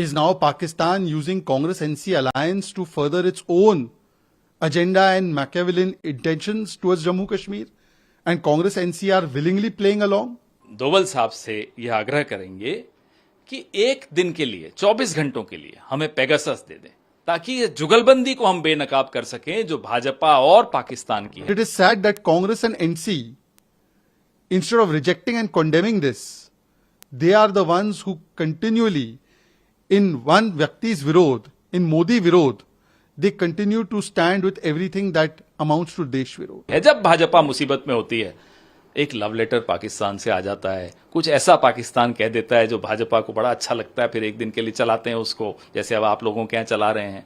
Is now Pakistan using Congress-NC alliance to further its own agenda and Machiavellian intentions towards Jammu Kashmir? And Congress-NC are willingly playing along? Doval साहब से यह आग्रह करेंगे कि एक दिन के लिए 24 घंटों के लिए हमें पेगासस दे दें ताकि ये जुगलबंदी को हम बेनकाब कर सकें जो भाजपा और पाकिस्तान की है। It is sad that Congress and NC, instead of rejecting and condemning this, they are the ones who continually, in one Vyakti's Virod, in Modi Virod, they continue to stand with everything that amounts to Desh Virod. जब भाजपा मुसीबत में होती है एक love letter Pakistan से आ जाता है, कुछ ऐसा पाकिस्तान कह देता है जो भाजपा को बड़ा अच्छा लगता है, फिर एक दिन के लिए चलाते हैं उसको, जैसे अब आप लोगों के यहाँ चला रहे हैं।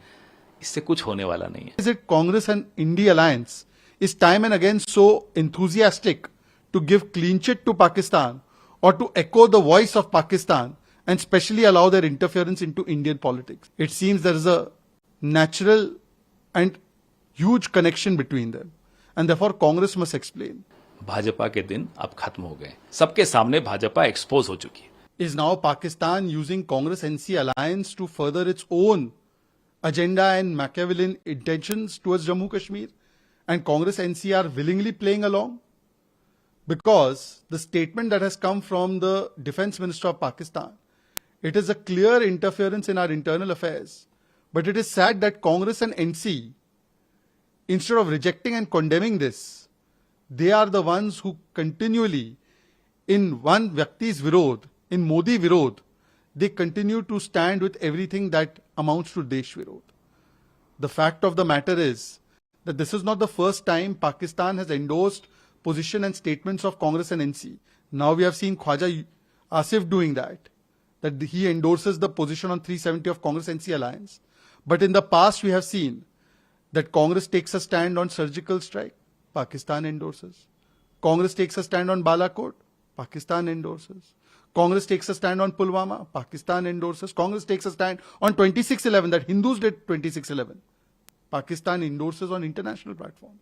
इससे कुछ होने वाला नहीं है। Is it Congress and India alliance is time and again so enthusiastic to give clean chit to Pakistan or to echo the voice of Pakistan and specially allow their interference into Indian politics? It seems there is a natural and huge connection between them, and therefore Congress must explain. Bhajpa के दिन अब खत्म हो गए, सबके सामने Bhajpa expose हो चुकी है। Is now Pakistan using Congress-NC alliance to further its own agenda and Machiavellian intentions towards Jammu Kashmir? And Congress-NC are willingly playing along? Because the statement that has come from the Defense Minister of Pakistan, it is a clear interference in our internal affairs. But it is sad that Congress and NC, instead of rejecting and condemning this, they are the ones who continually, in one Vyakti's Virod, in Modi Virod, they continue to stand with everything that amounts to Desh Virod. The fact of the matter is that this is not the first time Pakistan has endorsed position and statements of Congress and NC. Now we have seen Khwaja Asif doing that he endorses the position on 370 of Congress-NC alliance. But in the past we have seen that Congress takes a stand on surgical strike, Pakistan endorses. Congress takes a stand on Balakot, Pakistan endorses. Congress takes a stand on Pulwama, Pakistan endorses. Congress takes a stand on 2611, that Hindus did 2611. Pakistan endorses on international platform.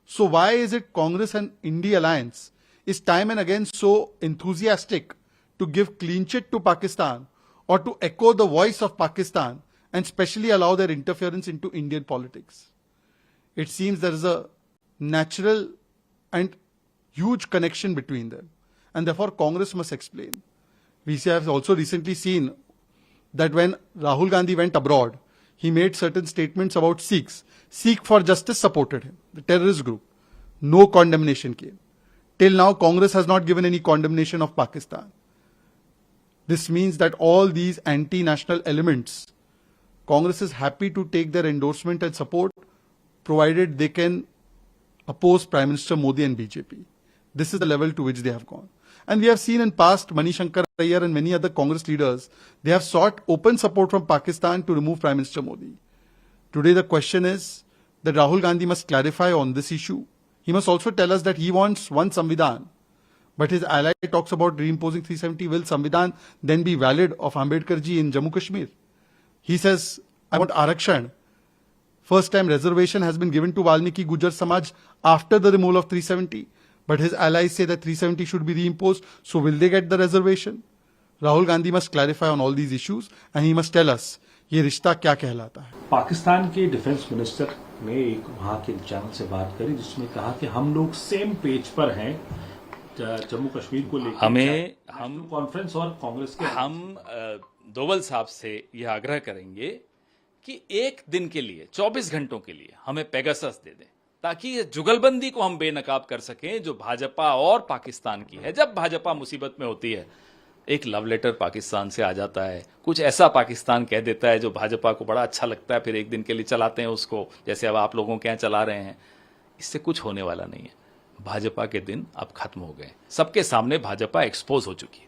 So why is it Congress and India alliance is time and again so enthusiastic to give clean chit to Pakistan or to echo the voice of Pakistan and specially allow their interference into Indian politics? It seems there is a natural and huge connection between them, and therefore Congress must explain. We have also recently seen that when Rahul Gandhi went abroad, he made certain statements about Sikhs. Sikh for Justice supported him, the terrorist group. No condemnation came. Till now, Congress has not given any condemnation of Pakistan. This means that all these anti-national elements, Congress is happy to take their endorsement and support, provided they can oppose Prime Minister Modi and BJP. This is the level to which they have gone. And we have seen in past, Mani Shankar Aiyar and many other Congress leaders, they have sought open support from Pakistan to remove Prime Minister Modi. Today the question is that Rahul Gandhi must clarify on this issue. He must also tell us that he wants one Samvidhan, but his ally talks about reimposing 370. Will Samvidhan then be valid of Ambedkar ji in Jammu Kashmir? He says, I want Arakshan. First time reservation has been given to Valmiki Gujar Samaj after the removal of 370. But his allies say that 370 should be reimposed. So will they get the reservation? Rahul Gandhi must clarify on all these issues and he must tell us ये रिश्ता क्या कहलाता है। पाकिस्तान के defence minister ने एक वहां के चैनल से बात करी जिसमें कहा कि हम लोग सेम पेज पर हैं जम्मू कश्मीर को लेकर। हम कॉन्फ्रेंस और कांग्रेस के हम दोवल साहब से यह आग्रह करेंगे कि एक दिन के लिए 24 घंटों के लिए हमें पेगासस दे दें ताकि ये जुगलबंदी को हम बेनकाब कर सकें जो भाजपा और पाकिस्तान की है। जब भाजपा मुसीबत में होती है एक लव लेटर पाकिस्तान से आ जाता है, कुछ ऐसा पाकिस्तान कह देता है जो भाजपा को बड़ा अच्छा लगता है, फिर एक दिन के लिए चलाते हैं उसको, जैसे अब आप लोगों के यहाँ चला रहे हैं। इससे कुछ होने वाला नहीं है। भाजपा के दिन अब खत्म हो गए, सबके सामने भाजपा एक्सपोज हो चुकी है।